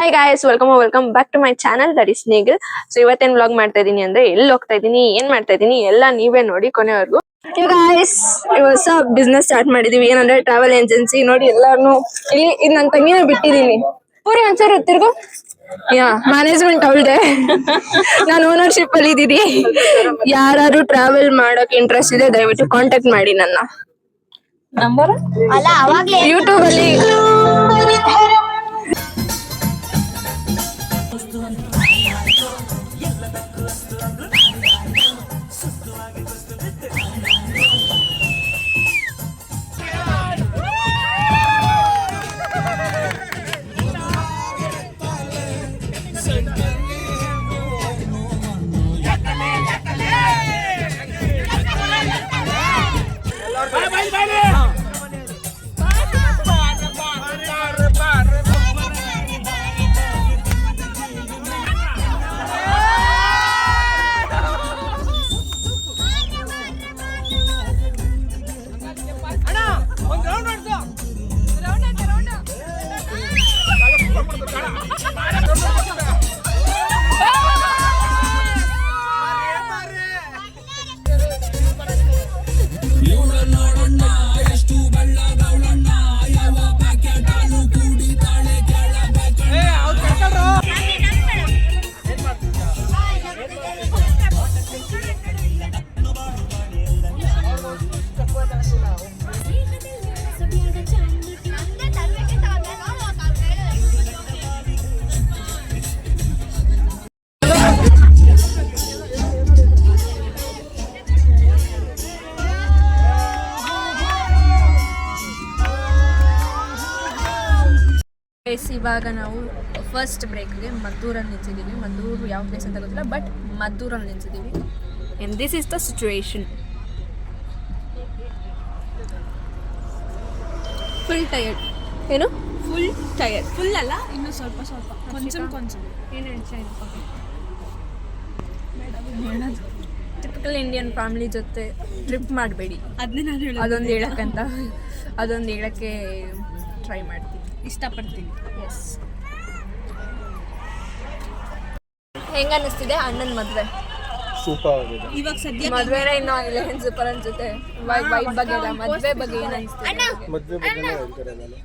Hi guys, welcome back to my channel, that is Snehal. So ಇವತ್ತೇನ್ vlog ಮಾಡ್ತಾ ಇದೀನಿ ಅಂದ್ರೆ ಎಲ್ಲಿ ಹೋಗ್ತಾ ಇದೀನಿ, ಏನ್ ಮಾಡ್ತಾ ಇದೀನಿ ಎಲ್ಲ ನೀವೇ ನೋಡಿ ಕೊನೆವರೆಗೂ. ಗಾಯ್ಸ್, ಹೊಸ ಬಿಸ್ನೆಸ್ ಸ್ಟಾರ್ಟ್ ಮಾಡಿದೀವಿ. ಏನಂದ್ರೆ ಟ್ರಾವೆಲ್ ಏಜೆನ್ಸಿ. ನೋಡಿ ಎಲ್ಲಾನು ಇಲ್ಲಿ ಇದು ನನ್ನ ತಂಗಿನ ಬಿಟ್ಟಿದೀನಿ. ಪೂರಿ ಒಂದ್ಸರಿ ತಿರ್ಗು. ಮ್ಯಾನೇಜ್ಮೆಂಟ್ ಅವಳ್ದೆ. ನಾನು ಓನರ್ಶಿಪ್ ಅಲ್ಲಿ ಇದ್ದೀನಿ. ಯಾರು ಟ್ರಾವೆಲ್ ಮಾಡಕ್ ಇಂಟ್ರೆಸ್ಟ್ ಇದೆ ದಯವಿಟ್ಟು ಕಾಂಟ್ಯಾಕ್ಟ್ ಮಾಡಿ ನನ್ನ ನಂಬರ್. ಯೂಟ್ಯೂಬ್ ಅಲ್ಲಿ ಇವಾಗ ನಾವು ಫಸ್ಟ್ ಬ್ರೇಕ್ಗೆ ಮದ್ದೂರಲ್ಲಿ ನಿಲ್ಸಿದ್ದೀವಿ. ಮದ್ದೂರು ಯಾವ ಪ್ಲೇಸ್ ಅಂತ ಗೊತ್ತಿಲ್ಲ, ಬಟ್ ಮದ್ದೂರಲ್ಲಿ ನಿಲ್ಸಿದ್ದೀವಿ. And this is the situation. Full tired. ಏನು ಫುಲ್ ಟಯರ್ಡ್? ಫುಲ್ ಅಲ್ಲ, ಇನ್ನೂ ಸ್ವಲ್ಪ ಕೊಂಚ ಏನು ಟಿಪಿಕಲ್ ಇಂಡಿಯನ್ ಫ್ಯಾಮಿಲಿ ಜೊತೆ ಟ್ರಿಪ್ ಮಾಡಬೇಡಿ. ಅದೊಂದು ಹೇಳಕ್ಕೆ ಟ್ರೈ ಮಾಡ್ತೀನಿ, ಇಷ್ಟಪಡ್ತೀನಿ. ಎಸ್. ಹೆಂಗ ಅನಿಸ್ತಿದೆ ಅಣ್ಣನ ಮದುವೆ? ಸೂಪರ್ ಆಗಿದೆ. ಇವಾಗ ಸದ್ಯ ಮದುವೆನೇ ಇನ್ನೂ ಆಗಿಲ್ಲ. ಏನು ಸೂಪರ್ ಅನ್ಸುತ್ತೆ? ವೈಬ್ ಬಗ್ಗೆ ಅಲ್ಲ, ಮದುವೆ ಬಗ್ಗೆ ಏನು ಅನಿಸ್ತಿದೆ? ಮದುವೆ ಬಗ್ಗೆ ಹೇಳ್ತಾರೆ ನಾನು.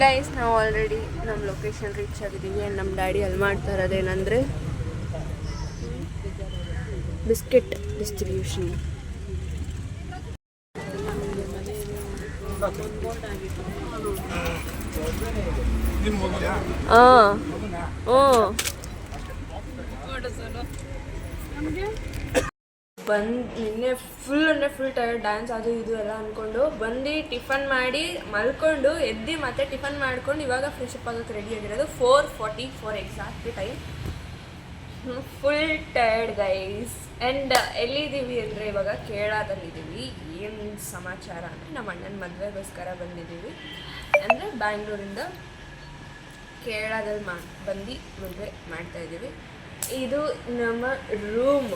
ಗೈಸ್, ನಾವು ಆಲ್ರೆಡಿ ನಮ್ಮ ಲೊಕೇಶನ್ ರೀಚ್ ಆಗಿದ್ದೀವಿ. ಆ್ಯಂಡ್ ನಮ್ಮ ಡ್ಯಾಡಿ ಅಲ್ಲಿ ಮಾಡ್ತಾ ಇರೋದೇನೆಂದರೆ ಬಿಸ್ಕೆಟ್ ಡಿಸ್ಟ್ರಿಬ್ಯೂಷನ್. ನಿನ್ನೆ ಫುಲ್ ಅಂದರೆ ಫುಲ್ ಟೈರ್ಡ್, ಡ್ಯಾನ್ಸ್ ಅದು ಇದು ಎಲ್ಲ ಅಂದ್ಕೊಂಡು ಬಂದು ಟಿಫನ್ ಮಾಡಿ ಮಲ್ಕೊಂಡು ಎದ್ದು ಮತ್ತೆ ಟಿಫನ್ ಮಾಡ್ಕೊಂಡು ಇವಾಗ ಫ್ರೆಶ್ ಅಪ್ ಆಗೋಕ್ಕೆ ರೆಡಿ ಆಗಿರೋದು. 4:44 exact time. Full tired guys. And ಎಲ್ಲಿದ್ದೀವಿ ಅಂದರೆ ಇವಾಗ ಕೇರಳದಲ್ಲಿದ್ದೀವಿ. ಏನು ಸಮಾಚಾರ ಅಂದರೆ ನಮ್ಮ ಅಣ್ಣನ ಮದುವೆಗೋಸ್ಕರ ಬಂದಿದ್ದೀವಿ. ಅಂದರೆ ಬ್ಯಾಂಗ್ಳೂರಿಂದ ಕೇರಳದಲ್ಲಿ ಬಂದು ಮದುವೆ ಮಾಡ್ತಾಯಿದ್ದೀವಿ. ಇದು ನಮ್ಮ ರೂಮ್.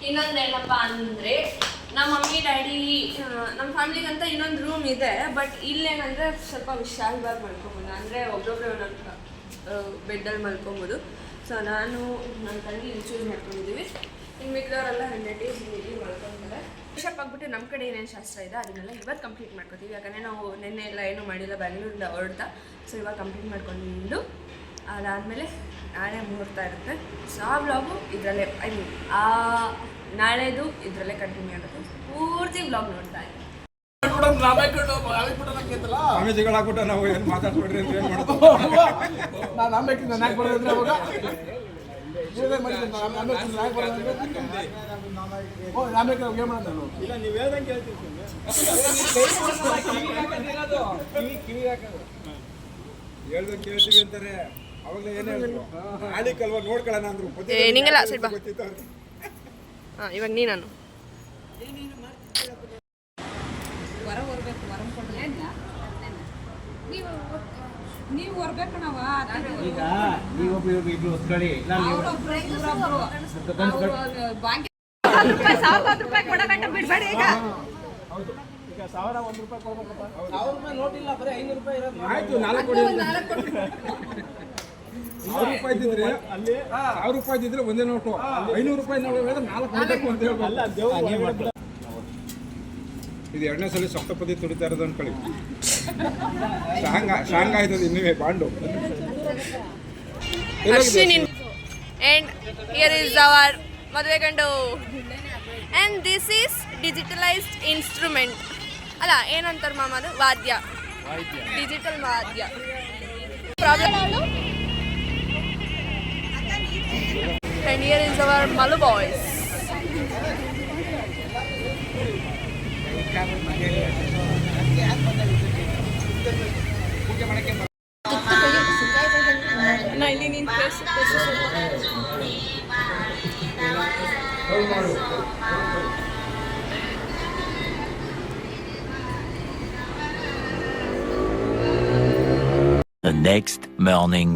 ಇನ್ನೊಂದೇನಪ್ಪ ಅಂದರೆ ನಮ್ಮ ಮಮ್ಮಿ ಡ್ಯಾಡಿ ನಮ್ಮ ಫ್ಯಾಮ್ಲಿಗಂತ ಇನ್ನೊಂದು ರೂಮ್ ಇದೆ. ಬಟ್ ಇಲ್ಲೇನಂದರೆ ಸ್ವಲ್ಪ ವಿಶಾಲವಾಗಿ ಮಲ್ಕೊಬೋದು, ಅಂದರೆ ಒಬ್ಬೊಬ್ಬರೇ ಒಂದೊಂದು ಬೆಡ್ಡಲ್ಲಿ ಮಲ್ಕೊಬೋದು. ಸೊ ನಾನು ನನ್ನ ತಂಗಿ ಇಲ್ಲಿ ಚೂಸ್ ಮಾಡ್ಕೊಂಡಿದ್ದೀವಿ. ಇನ್ನು ಮಿಕ್ದವರೆಲ್ಲ 100 ಡೇಸ್ ಇಲ್ಲಿ ಮಲ್ಕೊತಾರೆ. ಫ್ರೆಶಪ್ ಆಗಿಬಿಟ್ಟು ನಮ್ಮ ಕಡೆ ಏನೇನು ಶಾಸ್ತ್ರ ಇದೆ ಅದನ್ನೆಲ್ಲ ಇವತ್ತು ಕಂಪ್ಲೀಟ್ ಮಾಡ್ಕೊತೀವಿ. ಯಾಕಂದರೆ ನಾವು ನಿನ್ನೆ ಎಲ್ಲ ಏನೂ ಮಾಡಿಲ್ಲ, ಬೆಂಗಳೂರಿಂದ ಹೊರಡ್ತಾ. ಸೊ ಇವಾಗ ಕಂಪ್ಲೀಟ್ ಮಾಡ್ಕೊಂಡು ಅದಾದಮೇಲೆ ನಾಳೆ ಮುಹೂರ್ತ ಇರುತ್ತೆ. ಸೊ ಆ ವ್ಲಾಗು ಇದರಲ್ಲೇ ನಾಳೆದು ಇದರಲ್ಲೇ ಕಂಟಿನ್ಯೂ ಆಗುತ್ತೆ. ಪೂರ್ತಿ ವ್ಲಾಗ್ ನೋಡ್ತಾ ಇದ್ದೀನಿ. ಸ್ವಾಮೀಜಿಗಳಾಗ್ಬಿಟ್ಟು ನಾವು ಏನು ಮಾತಾಡ್ಬಿಡ್ರಿ ಅಂತ ಏನು ಮಾಡೋದು? ಇಲ್ಲ, ನೀವು ಹೇಳ್ದಂಗೆ ಕೇಳ್ತೀನಿ. ಹೇಳ್ದಂಗೆ ಕೇಳ್ತೀವಿ ಅಂತಾರೆ. ಅವಾಗಲೇ ಏನು ಹೇಳಿದ್ರು, ನಾಳಿಕಲ್ವ ನೋಡ್ಕೊಳ್ಳೋಣ ಅಂದ್ರು. ನಿಂಗೆಲ್ಲ ಸೈಡ್ ಬಾ. ಹಾಂ, ಇವಾಗ ನಾನು ನೀವು ಹೊರಬೇಕು. ನಾವು ಈಗ ನೀವೊಬ್ರು ಇಬ್ರು ಹೊತ್ಕೊಳ್ಳಿ. ₹1000 ಕೊಡಗಂಟ ಬಿಡ್ಬೇಡಿ. ಈಗ ಹೌದು, ಈಗ 1,001 ರೂಪಾಯಿ ಕೊಡ್ಬೇಕಪ್ಪ. ₹1,000 ನೋಟಿಲ್ಲ, ಬರೀ ₹500 ಇರೋದು. ಆಯ್ತು, 4 ಕೊಡಿ. 1,000 ರೂಪಾಯಿ ಇದ್ದಿದ್ರೆ ಅಲ್ಲಿ 1,000 ರೂಪಾಯಿ ಇದ್ದಿದ್ರೆ ಒಂದೇ ನೋಟು. 500 ರೂಪಾಯಿ ನಾವು ಹೇಳಿದ್ರೆ 4 ಕೊಡಬೇಕು ಅಂತ ಹೇಳ್ಬೋದು. ಇದು 2ನೇ ಸಲ ಸಪ್ತಪದಿ ತುಡಿತಾ ಇರೋದು ಅನ್ಕೊಳ್ಳಿ. ಶಾಂಗ್ ಆಯ್ತದೆ ಇನ್ನೇ band. And here is our ಮದುವೆ ಗಂಡು. And this is digitalised instrument. ಅಲ್ಲ, ಏನಂತಾರೆ ಮಾಮ ಅದು? ವಾದ್ಯ. ಡಿಜಿಟಲ್ ವಾದ್ಯ. Problem. And here is our Mallu boys. The next morning.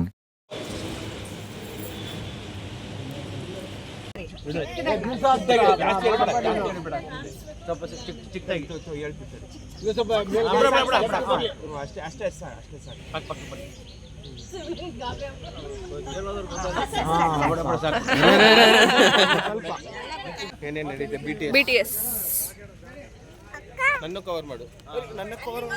ಏನೇನು ನಡೀತೆ? BTS. ನನ್ನ ಕವರ್ ಮಾಡು. ನನ್ನ ಕವರ್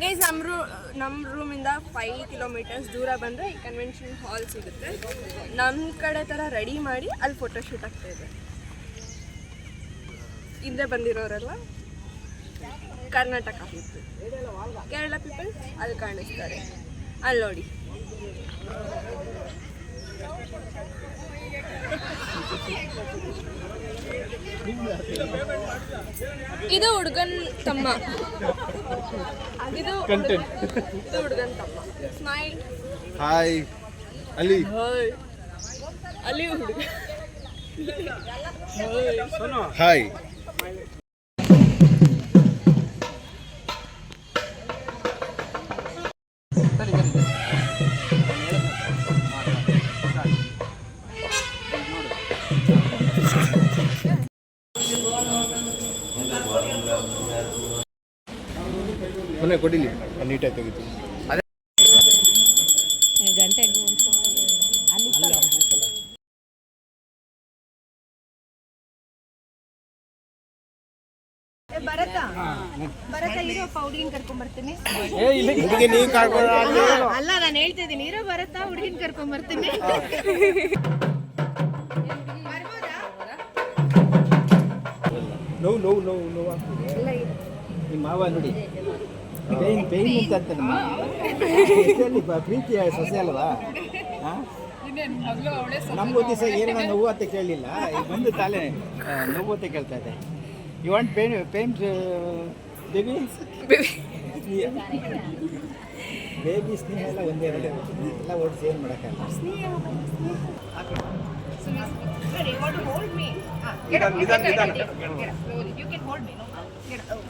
ಗೈಸ್, ನಮ್ಮ ರೂಮಿಂದ 5 ಕಿಲೋಮೀಟರ್ಸ್ ದೂರ ಬಂದರೆ ಈ ಕನ್ವೆನ್ಷನ್ ಹಾಲ್ ಸಿಗುತ್ತೆ. ನಮ್ಮ ಕಡೆ ಥರ ರೆಡಿ ಮಾಡಿ ಅಲ್ಲಿ ಫೋಟೋಶೂಟ್ ಆಗ್ತಾಯಿದೆ. ಹಿಂದೆ ಬಂದಿರೋರೆಲ್ಲ ಕರ್ನಾಟಕ ಪೀಪಲ್, ಕೇರಳ ಪೀಪಲ್ ಅಲ್ಲಿ ಕಾಣಿಸ್ತಾರೆ. ಅಲ್ಲಿ ನೋಡಿ. ಇದು ಹುಡುಗನ್ ತಮ್ಮ. ಇದು ಹುಡುಗನ್ ತಮ್ಮ. ಸ್ಮೈಲ್. ಹಾಯ್ ಅಲ್ಲಿ. ಅಲ್ಲಿ ಹುಡುಗ. ಹಾಯ್. ಮೊನ್ನೆ ಕೊಡಿಲಿ, ನೀಟಾಗಿ ತೆಗಿತು. ಬರತ್ತಾ ಇರೋಪ್ಪ, ಹುಡುಗಿನ ಕರ್ಕೊಂಡ್ ಬರ್ತೀನಿ. ಅಲ್ಲ, ನಾನು ಹೇಳ್ತಾ ಇದ್ದೀನಿ, ಇರೋ ಬರತ್ತಾ, ಹುಡುಗಿನ ಕರ್ಕೊಂಡ್ ಬರ್ತೀನಿ. ಬರ್ಬೋದಾ? ನೋವು ಆಗ್ತದೆ. ನಿಮ್ಮ ಮಾವ ನೋಡಿ ಪೇಯ್ನ್ ಅಂತ ಪ್ರೀತಿಯ ಸೊಸೆ ಅಲ್ವಾ? ನಮ್ಗೆ ಒಂದು ದಿವಸ ಏನೋ ನೋವು ಅಂತ ಕೇಳಲಿಲ್ಲ, ಈಗ ಬಂದು ತಾಲೆ ನೋವು ಅಂತ ಕೇಳ್ತಾ ಇದೆ. You want pain baby baby Sneha ಎಲ್ಲ ಒಂದೇ ಎಲ್ಲ ಓಡಿಸಿ ಏನು ಮಾಡೋಕ್ಕಲ್ಲ. You want to hold me? ನಿಧಾನ. You can hold me, no? Get up.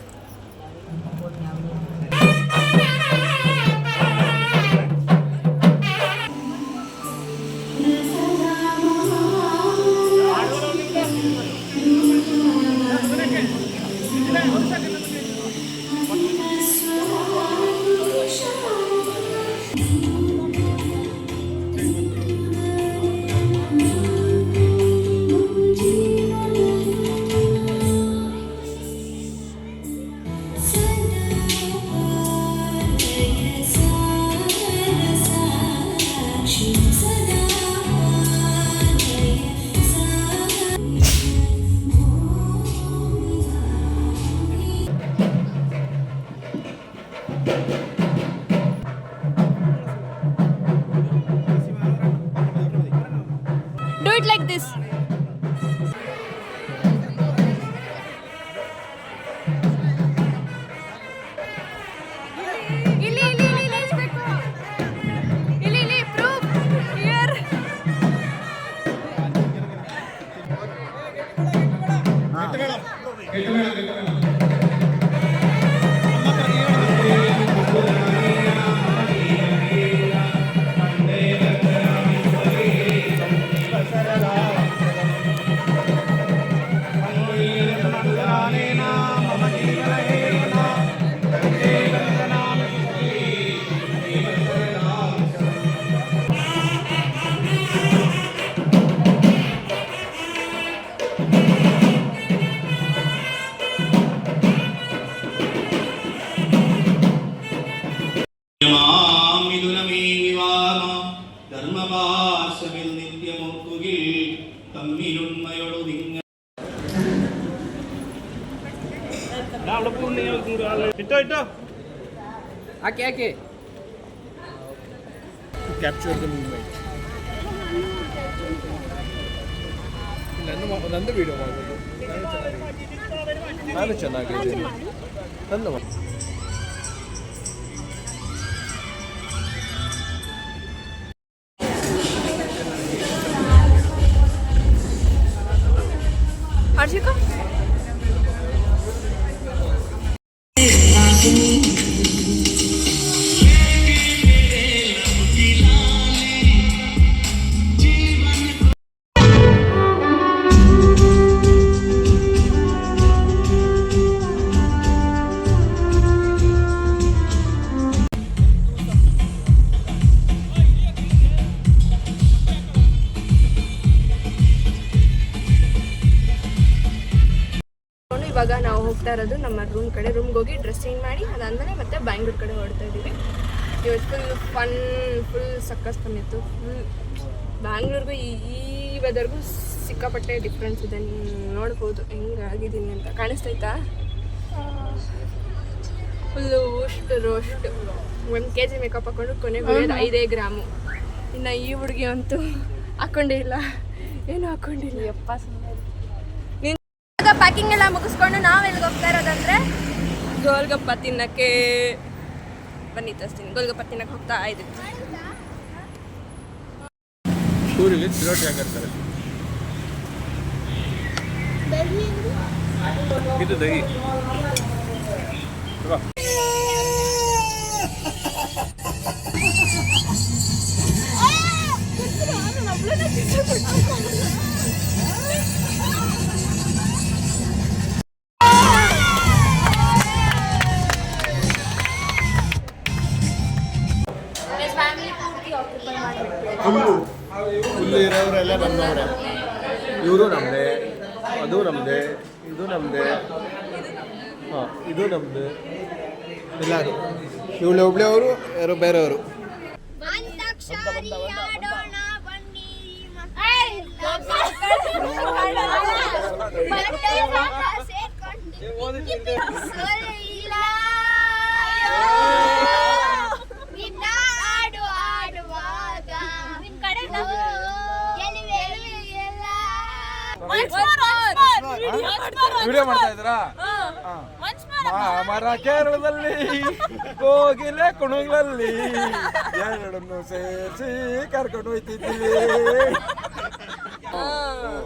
Do it like this. ಇಲ್ಲಿ ಇಳಿಸ್ಬೇಕು. ಇಲ್ಲಿ proof here. ധർമ്മപാശമിൽ നിത്യമൊക്കുകിൽ തമ്മിലുണ്മയൊടു നിങ്ങൾ ಹಾಕಿ ಕ್ಯಾಪ್ಚರ್ ದ ಮೂಮೆಂಟ್. ನಂದು ವಿಡಿಯೋ ಮಾಡ್ಬೋದು. ನಾನು ಚೆನ್ನಾಗಿದ್ದೀನಿ. ನನ್ನ ಹರ್ಷಿಕಾ ಇವಾಗ ನಾವು ಹೋಗ್ತಾ ಇರೋದು ನಮ್ಮ ರೂಮ್ಗೆ ಹೋಗಿ ಡ್ರೆಸ್ ಚೇಂಜ್ ಮಾಡಿ ಅದಾದಮೇಲೆ ಮತ್ತೆ ಬ್ಯಾಂಗ್ಳೂರ್ ಕಡೆ ಹೊರಡ್ತಾ ಇದ್ದೀವಿ. ಇವತ್ತು ಫುಲ್ ಸಕ್ಕಸ್ ಬಂದಿತ್ತು. ಬ್ಯಾಂಗ್ಳೂರ್ಗೂ ಈ ವೆದರ್ಗೂ ಸಿಕ್ಕಾಪಟ್ಟೆ ಡಿಫ್ರೆನ್ಸ್ ಇದೆ. ನೋಡ್ಬೋದು ಹೆಂಗಾಗಿದ್ದೀನಿ ಅಂತ. ಕಾಣಿಸ್ತೈತಾ? ಫುಲ್ಲು ರೋಸ್ಟ್ 1 kg ಮೇಕಪ್ ಹಾಕೊಂಡು ಕೊನೆಗೆ 5 ಗ್ರಾಮು. ಇನ್ನು ಈ ಹುಡುಗಿ ಅಂತೂ ಹಾಕ್ಕೊಂಡೇ ಇಲ್ಲ, ಏನು ಹಾಕ್ಕೊಂಡಿಲ್ಲ. ಯಪ್ಪ ಪ್ಯಾಕಿಂಗ್ ಎಲ್ಲ ಮುಗಿಸ್ಕೊಂಡು ನಾವು ಎಲ್ಲಿಗೆ ಹೋಗ್ತಾ ಇರೋದಂದ್ರೆ ಗೋಲ್ಗಪ್ಪ ತಿನ್ನಕ್ಕೆ. ಬನ್ನಿ ತೋರಿಸ್ತೀನಿ. ಗೋಲ್ಗಪ್ಪ ತಿನ್ನಕ್ಕೆ ಹೋಗ್ತಾ ಇದ್ದೀವಿ. ಸೂರಿಗೆ ಚಿರೋಟಿ ಹಾಕಿರ್ತಾರೆ. ಇದು ದಹಿ. ಫುಲ್ಲು ಇರೋರೆಲ್ಲ ನಮ್ಮವರೇ. ಇವರು ನಮ್ಮದೇ, ಅದು ನಮ್ಮದೇ, ಇದು ನಮ್ಮದೇ, ಹಾಂ ಇದು ನಮ್ಮದೇ, ಎಲ್ಲರೂ. ಇವಳು ಒಬ್ಳೆ ಅವರು, ಯಾರೋ ಬೇರೆಯವರು. ವಿಡಿಯೋ ಮಾಡ್ತಾ ಇದ್ದೀರಾ? ಮರ ಕೇರಳದಲ್ಲಿ ಕೋಗಿಲೆ ಕುಣುಗಳಲ್ಲಿ ಎರಡನ್ನು ಸೇರಿಸಿ ಕರ್ಕೊಂಡು ಹೋಯ್ತಿದ್ದೀವಿ.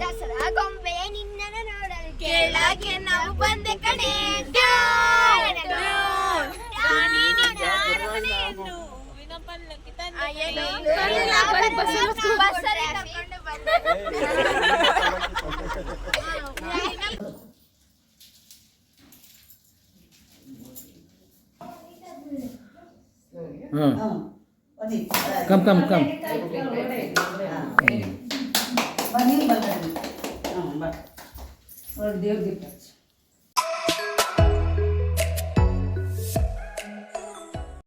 ದಸರಾ ಗೊಂಬೆ ನಿನ್ನನ್ನು ನೋಡಲು ಕೇಳಾಗೆ ನಾವು ಬಂದೆ ಕಣೆ. ಬಸ್ಸಲ್ಲಿ ಕರ್ಕೊಂಡು ಬಂದೆ. ಕಮ್ ಕಮ್ ಕಮ್ ದೇವ್ರ